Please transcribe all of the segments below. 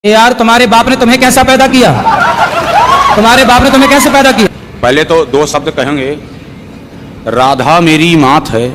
यार तुम्हारे बाप ने तुम्हें कैसा पैदा किया? तुम्हारे बाप ने तुम्हें कैसे पैदा किया? पहले तो दो शब्द कहेंगे। राधा मेरी मात है,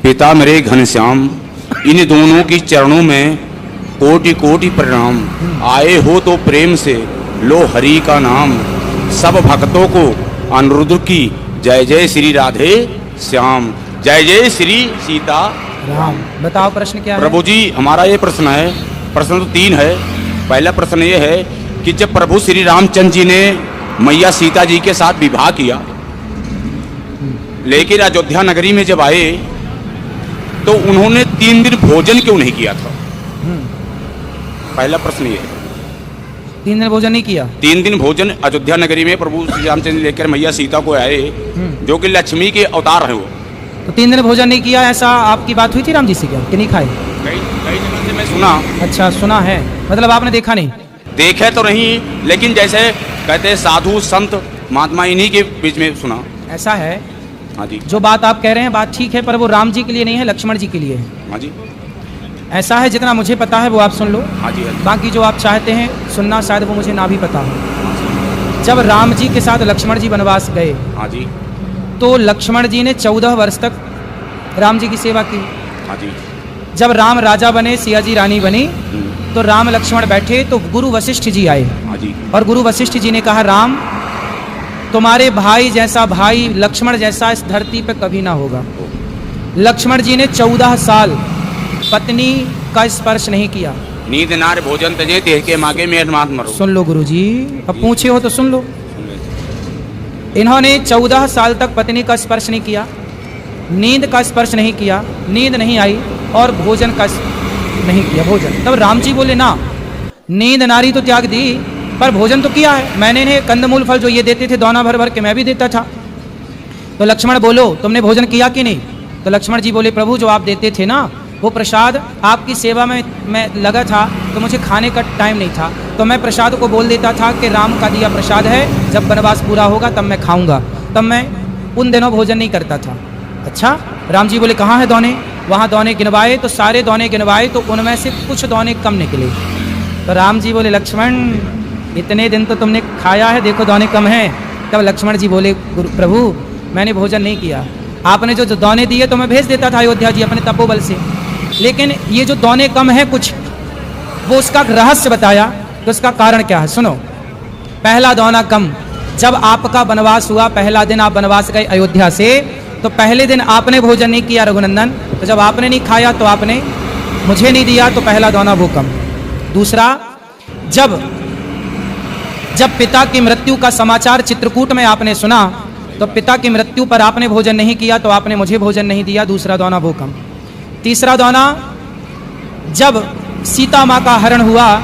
पिता मेरे घनश्याम, इन दोनों की चरणों में कोटि कोटि प्रणाम। आए हो तो प्रेम से लो हरि का नाम, सब भक्तों को अनुरुद्ध की जय जय श्री राधे श्याम, जय जय श्री सीता राम। बताओ प्रश्न क्या है? प्रभु जी हमारा ये प्रश्न है, प्रश्न तो तीन है। पहला प्रश्न ये है कि जब प्रभु श्री रामचंद्र जी ने मैया सीता जी के साथ विवाह किया, लेकिन अयोध्या नगरी में जब आए तो उन्होंने 3 दिन भोजन क्यों नहीं किया था? पहला प्रश्न ये है। 3 दिन भोजन नहीं किया? 3 दिन भोजन अयोध्या नगरी में प्रभु श्री रामचंद्र लेकर मैया सीता को आए, जो कि लक्ष्मी के अवतार है वो। तो 3 दिन भोजन नहीं किया, ऐसा आपकी बात हुई थी राम जी से क्या कि नहीं खाए? कई जगह से मैं सुना। अच्छा सुना है, मतलब आपने देखा नहीं? देखे तो नहीं, लेकिन जैसे कहते साधु संत महात्मा इन्हीं के बीच में सुना। ऐसा है? हाँ जी। जो बात आप कह रहे हैं बात ठीक है, पर वो राम जी के लिए नहीं है, लक्ष्मण जी के लिए है। हाँ जी। ऐसा है, जितना मुझे पता है वो आप सुन लो। हाँ जी। बाकी जो आप चाहते हैं सुनना शायद वो मुझे ना भी पता हो। जब राम जी के साथ लक्ष्मण जी वनवास गए, हाँ जी। तो लक्ष्मण जी ने 14 वर्ष तक राम जी की सेवा की। हाँ जी। जब राम राजा बने, सिया जी रानी बनी, तो राम लक्ष्मण बैठे तो गुरु वशिष्ठ जी आए। हाँ जी। और गुरु वशिष्ठ जी ने कहा, राम तुम्हारे भाई जैसा भाई लक्ष्मण जैसा इस धरती पे कभी ना होगा। लक्ष्मण जी ने 14 साल पत्नी का स्पर्श नहीं किया। नींद नार भोजन तजे देह के मागे में मात मरो। सुन लो गुरु जी, अब पूछे हो तो सुन लो। इन्होंने 14 साल तक पत्नी का स्पर्श नहीं किया, नींद का स्पर्श नहीं किया, नींद नहीं आई, और भोजन का नहीं किया भोजन। तब राम जी बोले, ना नींद नारी तो त्याग दी, पर भोजन तो किया है मैंने। इन्हें कंदमूल फल जो ये देते थे दौना भर भर के, मैं भी देता था। तो लक्ष्मण बोलो, तुमने भोजन किया कि नहीं? तो लक्ष्मण जी बोले, प्रभु जो आप देते थे ना वो प्रसाद, आपकी सेवा में मैं लगा था तो मुझे खाने का टाइम नहीं था, तो मैं प्रसाद को बोल देता था कि राम का दिया प्रसाद है, जब वनवास पूरा होगा तब मैं खाऊंगा। तब मैं उन दिनों भोजन नहीं करता था। अच्छा, राम जी बोले कहाँ है दौने? वहाँ दौने गिनवाए तो सारे दौने गिनवाए तो उनमें से कुछ दौने कम निकले। तो राम जी बोले, लक्ष्मण इतने दिन तो तुमने खाया है, देखो दौने कम हैं। तब लक्ष्मण जी बोले, प्रभु मैंने भोजन नहीं किया, आपने जो दौने दिए तो मैं भेज देता था अयोध्या जी अपने तपोबल से, लेकिन ये जो दौने कम है कुछ, वो उसका रहस्य बताया। तो उसका कारण क्या है सुनो। पहला दौना कम, जब आपका वनवास हुआ, पहला दिन आप वनवास गए अयोध्या से, तो पहले दिन आपने भोजन नहीं किया रघुनंदन, तो जब आपने नहीं खाया तो आपने मुझे नहीं दिया, तो पहला दौना वो कम। दूसरा, जब पिता की मृत्यु का समाचार चित्रकूट में आपने सुना, तो पिता की मृत्यु पर आपने भोजन नहीं किया, तो आपने मुझे भोजन नहीं दिया, दूसरा दौना वो कम। तीसरा दौना, जब सीता माँ का हरण हुआ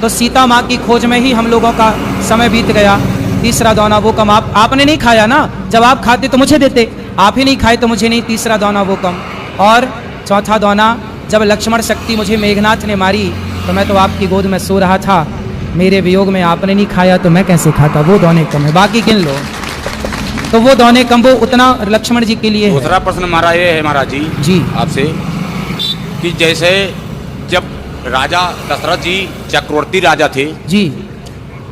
तो सीता माँ की खोज में ही हम लोगों का समय बीत गया, तीसरा दौना वो कम। आपने नहीं खाया ना, जब आप खाते तो मुझे देते, आप ही नहीं खाए तो मुझे नहीं, तीसरा दौना वो कम। और चौथा दौना, जब लक्ष्मण शक्ति मुझे मेघनाथ ने मारी तो मैं तो आपकी गोद में सो रहा था, मेरे वियोग में आपने नहीं खाया तो मैं कैसे खाता, वो दौने कम है। बाकी गिन लो। तो वो दौने कम, वो उतना लक्ष्मण जी के लिए है। दूसरा प्रश्न हमारा ये है महाराज जी आपसे, कि जैसे जब राजा दशरथ जी चक्रवर्ती राजा थे जी,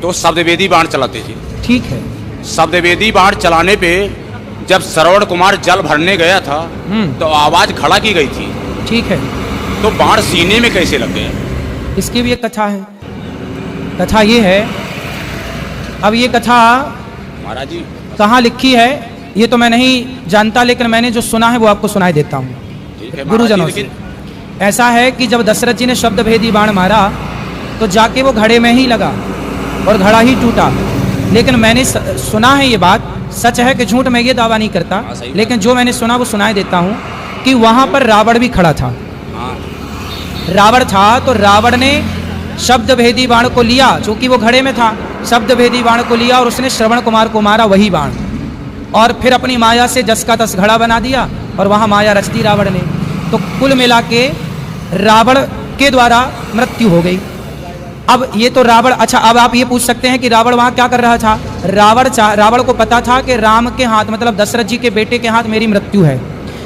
तो शब्दवेदी बाण चलाते थे। ठीक है। शब्दवेदी बाण चलाने पे जब श्रवण कुमार जल भरने गया था तो आवाज खड़ा की गई थी। ठीक है। तो बाण सीने में कैसे लग गए? इसकी भी एक कथा है। कथा ये है, अब ये कथा महाराज जी कहाँ लिखी है ये तो मैं नहीं जानता, लेकिन मैंने जो सुना है वो आपको सुनाई देता हूँ गुरुजनों से। ऐसा है कि जब दशरथ जी ने शब्द भेदी बाण मारा तो जाके वो घड़े में ही लगा और घड़ा ही टूटा। लेकिन मैंने सुना है, ये बात सच है कि झूठ, मैं ये दावा नहीं करता, लेकिन जो मैंने सुना वो सुनाई देता हूँ कि वहाँ पर रावण भी खड़ा था। रावण था तो रावण ने शब्द भेदी बाण को लिया, चूंकि वो घड़े में था, शब्द भेदी बाण को लिया और उसने श्रवण कुमार को मारा वही बाण, और फिर अपनी माया से 10 का 10 घड़ा बना दिया और वहाँ माया रच दी रावण ने। तो कुल मिला के रावण के द्वारा मृत्यु हो गई। अब ये तो रावण, अच्छा अब आप ये पूछ सकते हैं कि रावण वहाँ क्या कर रहा था? रावण को पता था कि राम के हाथ, मतलब दशरथ जी के बेटे के हाथ मेरी मृत्यु है,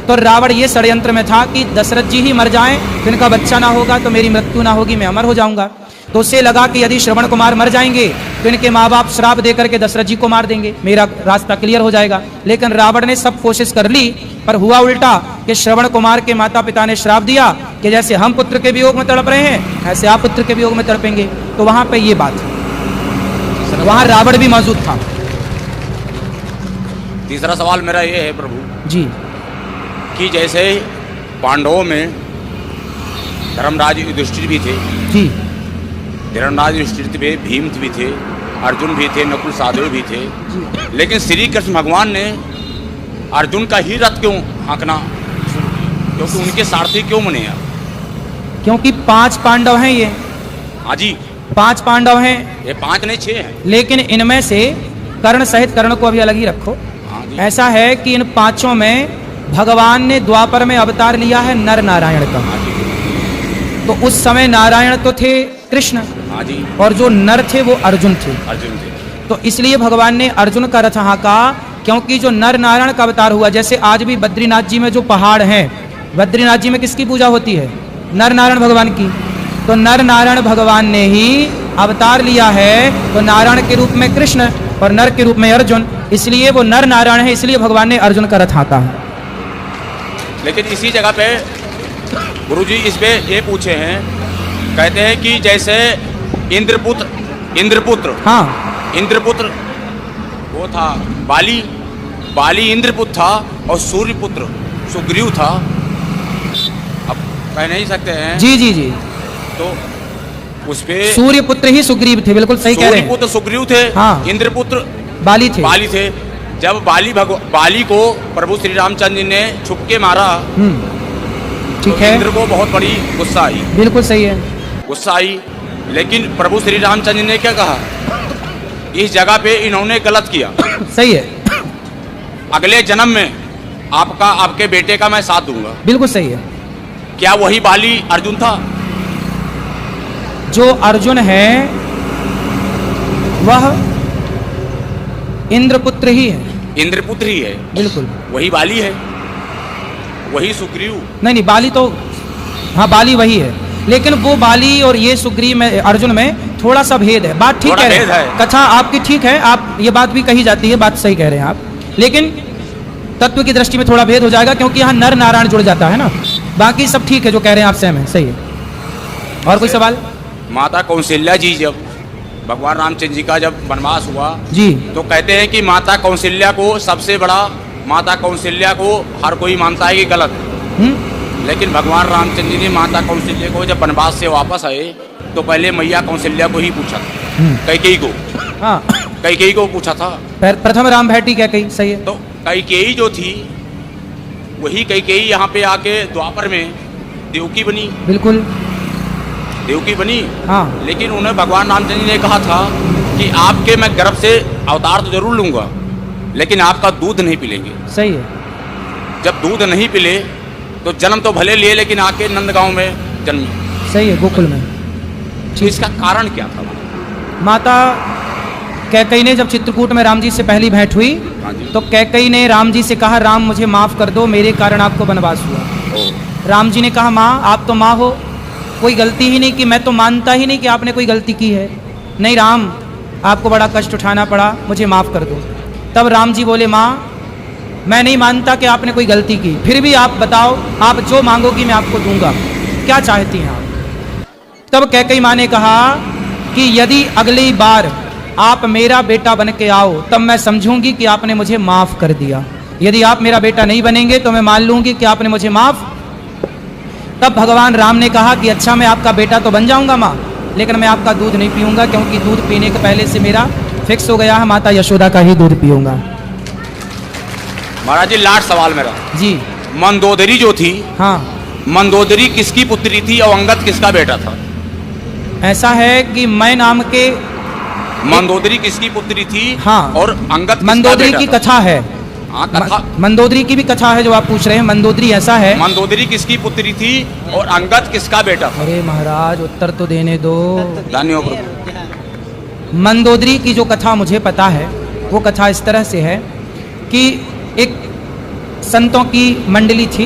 तो रावण ये षड्यंत्र में था कि दशरथ जी ही मर जाएं तो इनका बच्चा ना होगा तो मेरी मृत्यु ना होगी, मैं अमर हो जाऊंगा। तो उसे लगा कि यदि श्रवण कुमार मर जाएंगे तो इनके माँ बाप श्राप दे करके दशरथ जी को मार देंगे, मेरा रास्ता क्लियर हो जाएगा। लेकिन रावण ने सब कोशिश कर ली, पर हुआ उल्टा कि श्रवण कुमार के माता पिता ने श्राप दिया कि जैसे हम पुत्र के वियोग में तड़प रहे हैं ऐसे आप पुत्र के वियोग में तड़पेंगे। तो वहां पे ये बात, वहां रावण भी मौजूद था। तीसरा सवाल मेरा ये है प्रभु जी कि जैसे पांडवों में धर्मराज युधिष्ठिर भी थे, जी धर्मराज युधिष्ठिर भी, भीम भी थे, अर्जुन भी थे, नकुल सहदेव भी थे, लेकिन श्री कृष्ण भगवान ने अर्जुन का ही रथ क्यों हाँकना शुरू किया? क्योंकि उनके सारथी क्यों बने आप? क्योंकि 5 पांडव हैं ये। हाँ जी, 5 पांडव हैं, ये 5 नहीं 6 हैं। लेकिन इनमें से कर्ण सहित, कर्ण को अभी अलग ही रखो। हाँ जी, ऐसा है कि इन 5 में भगवान ने द्वापर में अवतार लिया है नर नारायण का। हाँ जी, तो उस समय नारायण तो थे कृष्ण, हाँ जी, और जो नर थे वो अर्जुन थे। अर्जुन थे। तो इसलिए भगवान ने अर्जुन का रथ हाँका, क्योंकि जो नर नारायण का अवतार हुआ, जैसे आज भी बद्रीनाथ जी में जो पहाड़ हैं, बद्रीनाथ जी में किसकी पूजा होती है? नर नारायण भगवान की। तो नर नारायण भगवान ने ही अवतार लिया है, तो नारायण के रूप में कृष्ण और नर के रूप में अर्जुन, इसलिए वो नर नारायण है, इसलिए भगवान ने अर्जुन का रथ हाँका है। लेकिन इसी जगह पे गुरुजी इस पे ये पूछे हैं, कहते हैं कि जैसे इंद्रपुत्र हाँ इंद्रपुत्र वो था बाली, बाली इंद्रपुत्र था और सूर्यपुत्र सुग्रीव था। अब कह नहीं सकते हैं जी जी जी, तो उस पे सूर्य पुत्र ही सुग्रीव थे, बिल्कुल सही कह रहे हैं। सूर्यपुत्र सुग्रीव थे, हाँ। इंद्रपुत्र बाली थे। बाली थे। जब बाली को प्रभु श्री रामचंद्र जी ने छुप के मारा, ठीक तो है, इंद्र को बहुत बड़ी गुस्सा आई, बिल्कुल सही है। गुस्सा आई। लेकिन प्रभु श्री रामचंद्र जी ने क्या कहा, इस जगह पे इन्होंने गलत किया, सही है, अगले जन्म में आपके बेटे का मैं साथ दूंगा। बिल्कुल सही है। क्या वही बाली अर्जुन था? जो अर्जुन है वह इंद्रपुत्र ही है, इंद्रपुत्र ही है, बिल्कुल। वही बाली है, वही सुग्रीव। नहीं बाली तो, हाँ बाली वही है, लेकिन वो बाली और ये सुग्रीव में, अर्जुन में थोड़ा सा भेद है। बात ठीक थोड़ा कह रहे भेद हैं, है। कथा आपकी ठीक है, आप ये बात भी कही जाती है, बात सही कह रहे हैं आप, लेकिन तत्व की दृष्टि में थोड़ा भेद हो जाएगा, क्योंकि यहाँ नर नारायण जुड़ जाता है ना। बाकी सब ठीक है, जो कह रहे हैं आप सहम है, सही है। और कोई सवाल? माता कौशल्या जी जब भगवान रामचंद्र जी का जब वनवास हुआ, जी, तो कहते हैं कि माता कौशल्या को सबसे बड़ा, माता कौशल्या को हर कोई मानता है कि गलत, लेकिन भगवान रामचंद्र जी ने माता कौशल्या को जब वनवास से वापस आए तो पहले मैया कौशल्या को ही पूछा था, कैकेयी को, हाँ कैकेयी को पूछा था। प्रथम राम भेटी क्या कही, सही है। तो कैकेयी जो थी वही कैकेयी यहाँ पे आके द्वापर में देवकी बनी, बिल्कुल, देवकी बनी। हाँ लेकिन उन्हें भगवान रामचंद्र जी ने कहा था कि आपके मैं गर्भ से अवतार तो जरूर लूंगा, लेकिन आपका दूध नहीं पिलेंगे। सही है। जब दूध नहीं पिले तो जन्म तो भले लिए, लेकिन आके नंदगांव में जन्मी। सही है, गोकुल में। तो इसका कारण क्या था? माता कैकेयी ने जब चित्रकूट में राम जी से पहली भेंट हुई, हाँ जी। तो कैकेयी ने राम जी से कहा, राम मुझे माफ कर दो, मेरे कारण आपको वनवास हुआ। ओ, राम जी ने कहा, माँ आप तो माँ हो, कोई गलती ही नहीं की, मैं तो मानता ही नहीं कि आपने कोई गलती की है। नहीं राम, आपको बड़ा कष्ट उठाना पड़ा, मुझे माफ़ कर दो। तब राम जी बोले, माँ मैं नहीं मानता कि आपने कोई गलती की, फिर भी आप बताओ, आप जो मांगोगी मैं आपको दूंगा, क्या चाहती हैं आप? तब कैकेयी माँ ने कहा कि यदि अगली बार आप मेरा बेटा बन के आओ तब मैं समझूंगी कि आपने मुझे माफ़ कर दिया, यदि आप मेरा बेटा नहीं बनेंगे तो मैं मान लूंगी कि आपने मुझे माफ़। तब भगवान राम ने कहा कि अच्छा मैं आपका बेटा तो बन जाऊंगा माँ, लेकिन मैं आपका दूध नहीं पीऊंगा, क्योंकि दूध पीने के पहले से मेरा फिक्स हो गया है, माता यशोदा का ही दूध पीऊंगा। महाराज जी लास्ट सवाल मेरा जी, मंदोदरी जो थी, हाँ मंदोदरी किसकी पुत्री थी और अंगद किसका बेटा था? ऐसा है कि मैं नाम के, मंदोदरी किसकी पुत्री थी? हाँ, और अंगद किसका मंदोदरी बेटा की था? कथा है। हाँ, कथा। मंदोदरी की भी कथा है जो आप पूछ रहे हैं। मंदोदरी ऐसा है, मंदोदरी किसकी पुत्री थी और अंगद किसका बेटा था? अरे महाराज उत्तर तो देने दो। धन्यवाद प्रभु। मंदोदरी की जो कथा मुझे पता है, वो कथा इस तरह से है कि एक संतों की मंडली थी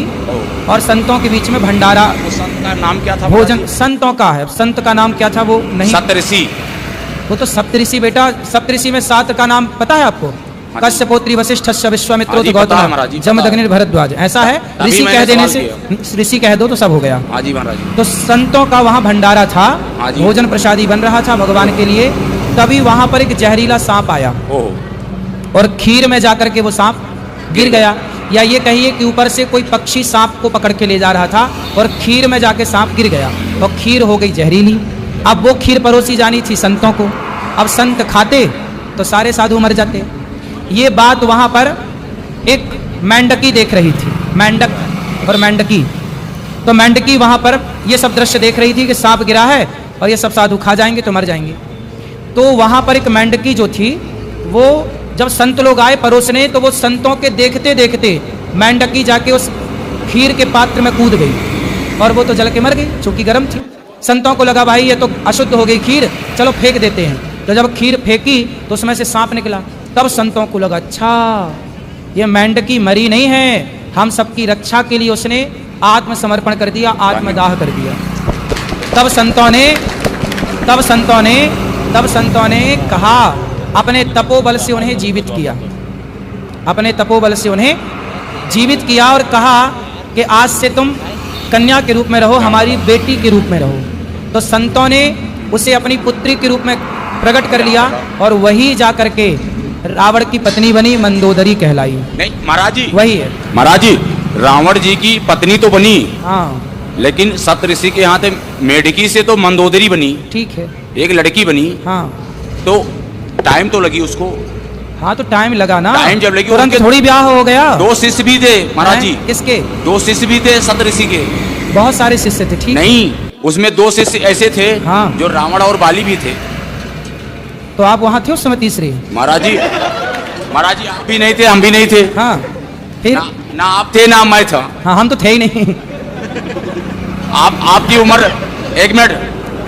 और संतों के बीच में भंडारा, वो संत का नाम क्या था? भोजन संतों का है। संत का नाम क्या था वो नहीं, सप्तऋषि। वो तो सप्तऋषि बेटा। सप्तऋषि में 7 का नाम पता है आपको? हाँ कश्यपोत्री वशिष्ठ विश्वामित्र हाँ जी, पता है गौतम महाराज जी, पता जमदग्नि भरद्वाज, ऐसा है। तभी ऋषि मैंने कह देने सवाल से ऋषि कह दो तो सब हो गया। हाँ जी महाराज जी। तो संतों का वहां भंडारा था, हाँ जी। भोजन प्रसादी बन रहा था भगवान के लिए। तभी वहां पर एक जहरीला सांप आया ओह, और खीर में जाकर के वो सांप गिर गया, या ये कहिए कि ऊपर से कोई पक्षी सांप को पकड़ के ले जा रहा था और खीर में जाके सांप गिर गया और खीर हो गई जहरीली। अब वो खीर परोसी जानी थी संतों को। अब संत खाते तो सारे साधु मर जाते। ये बात वहां पर एक मेंढकी देख रही थी, मेंढक और मेंढकी। तो मेंढकी वहां पर ये सब दृश्य देख रही थी कि सांप गिरा है और ये सब साधु खा जाएंगे तो मर जाएंगे। तो वहां पर एक मेंढकी जो थी, वो जब संत लोग आए परोसने, तो वो संतों के देखते देखते मेंढकी जाके उस खीर के पात्र में कूद गई और वो तो जल के मर गई, चूंकि गर्म थी। संतों को लगा भाई ये तो अशुद्ध हो गई खीर, चलो फेंक देते हैं। तो जब खीर फेंकी तो उसमें से सांप निकला। तब संतों को लगा अच्छा ये मेंढकी मरी नहीं है, हम सबकी रक्षा के लिए उसने आत्मसमर्पण कर दिया, आत्मदाह कर दिया। तब संतों ने कहा, अपने तपोबल से उन्हें जीवित किया, अपने तपोबल से उन्हें जीवित किया और कहा कि आज से तुम कन्या के रूप में रहो, हमारी बेटी के रूप में रहो। तो संतों ने उसे अपनी पुत्री के रूप में प्रकट कर लिया और वही जाकर के रावण की पत्नी बनी, मंदोदरी कहलाई। नहीं महाराज जी, वही है महाराज जी, रावण जी की पत्नी तो बनी, हाँ लेकिन सप्तऋषि के यहाँ थे मेढकी से तो मंदोदरी बनी, ठीक है, एक लड़की बनी। हाँ तो टाइम तो लगी उसको, हाँ तो टाइम लगा ना, टाइम जब लगी, तुरंत उनके थोड़ी ब्याह हो गया। 2 शिष्य भी थे महाराज जी, किसके? 2 शिष्य भी थे सप्तऋषि के। बहुत सारे शिष्य थे, ठीक। नहीं, उसमें 2 शिष्य ऐसे थे हाँ। जो रावण और बाली भी थे। तो आप वहां थे उस समय तीसरी? महाराज जी आप भी नहीं थे, हम भी नहीं थे। हाँ फिर ना आप थे ना मैं था। हाँ हम तो थे ही नहीं। आपकी उम्र, एक मिनट,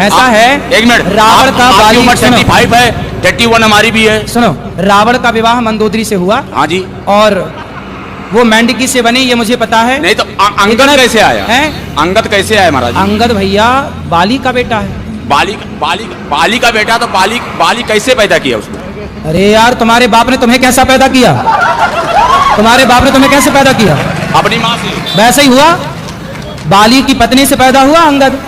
ऐसा है, एक मिनट, रावण का आपकी बाली, उम्र सुनो। 35 है, 31 हमारी भी है। सुनो, रावण का विवाह मंदोदरी से हुआ। हाँ जी। और वो मेंढकी से बनी, ये मुझे पता है। नहीं तो अंगद इतना- कैसे आया है? अंगद कैसे आया महाराज जी? अंगद भैया बाली का बेटा है। बाली का बेटा, तो बाली कैसे पैदा किया उसको? अरे यार, तुम्हारे बाप ने तुम्हें कैसा पैदा किया? तुम्हारे बाप ने तुम्हें कैसे पैदा किया? अपनी माँ से। वैसे ही हुआ, बाली की पत्नी से पैदा हुआ अंगद।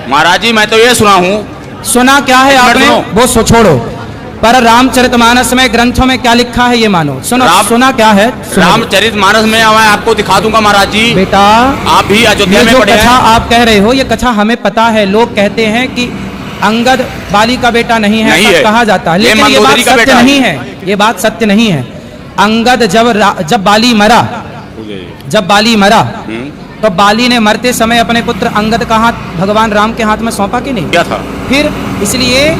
महाराज जी मैं तो ये सुना हूँ। सुना क्या है एक मिनट आपने? सुनो। वो छोड़ो, पर रामचरितमानस में ग्रंथों में क्या लिखा है ये मानो। सुनो, सुना क्या है? सुनो। रामचरितमानस में मैं आपको दिखा दूंगा महाराज जी। बेटा, आप भी अयोध्या ये में जो पढ़े कथा हैं। आप कह रहे हो, ये कथा हमें पता है। लोग कहते हैं कि अंगद बाली का बेटा नहीं है, नहीं ऐसा है। कहा जाता है, ये लेकिन ये बात मंदोदरी का सत्य बेटा नहीं है। है। ये बात सत्य नहीं है। अंगद जब बाली मरा, तो बाली ने मरते समय अपने पुत्र अंगद का हाथ भगवान राम के हाथ में सौंपा कि नहीं? क्या था? फिर इसलिए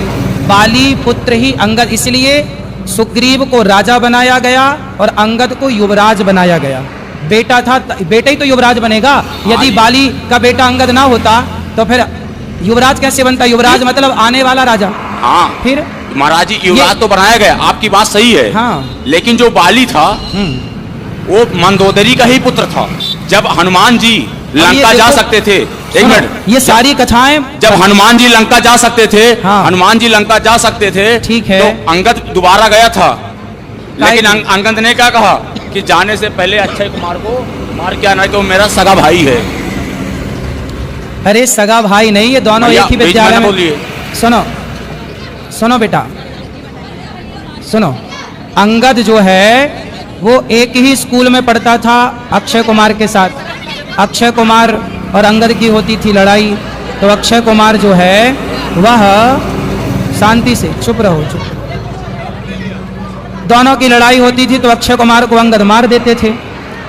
बाली पुत्र ही अंगद, इसलिए सुग्रीव को राजा बनाया गया और अंगद को युवराज बनाया गया। बेटा था, बेटा ही तो युवराज बनेगा। यदि बाली का बेटा अंगद ना होता तो फिर युवराज कैसे बनता? युवराज मतलब आने वाला राजा। हाँ फिर महाराज जी, युवराज तो बनाया गया, आपकी बात सही है। हाँ। लेकिन जो बाली था वो मंदोदरी का ही पुत्र था। जब हनुमान जी लंका जा सकते थे, एक मिनट, ये सारी कथाएं, जब हनुमान जी लंका जा सकते थे, हाँ। हनुमान जी लंका जा सकते थे, ठीक है। तो अंगद दोबारा गया था। लेकिन काय- अंगद ने क्या कहा कि जाने से पहले अक्षय कुमार को मार के आना, कि वो मेरा सगा भाई है। अरे सगा भाई नहीं, ये दोनों भैया, एक ही बीच में विद्यालय ना में। बोलिए। सुनो बेटा, सुनो। अंगद जो है वो एक ही स्कूल में पढ़ता था अक्षय कुमार के साथ। अक्षय कुमार और अंगद की होती थी लड़ाई, तो अक्षय कुमार जो है वह, शांति से चुप रहो, चुप। दोनों की लड़ाई होती थी तो अक्षय कुमार को अंगद मार देते थे।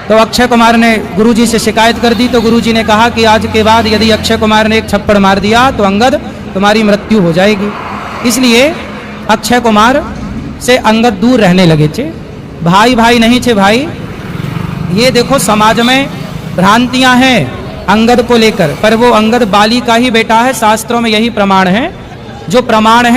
तो अक्षय कुमार ने गुरुजी से शिकायत कर दी, तो गुरुजी ने कहा कि आज के बाद यदि अक्षय कुमार ने एक थप्पड़ मार दिया तो अंगद तुम्हारी मृत्यु हो जाएगी। इसलिए अक्षय कुमार से अंगद दूर रहने लगे थे। भाई भाई नहीं थे भाई। ये देखो समाज में भ्रांतियां हैं अंगद को लेकर, पर वो अंगद बाली का ही बेटा है। शास्त्रों में यही प्रमाण है। जो प्रमाण है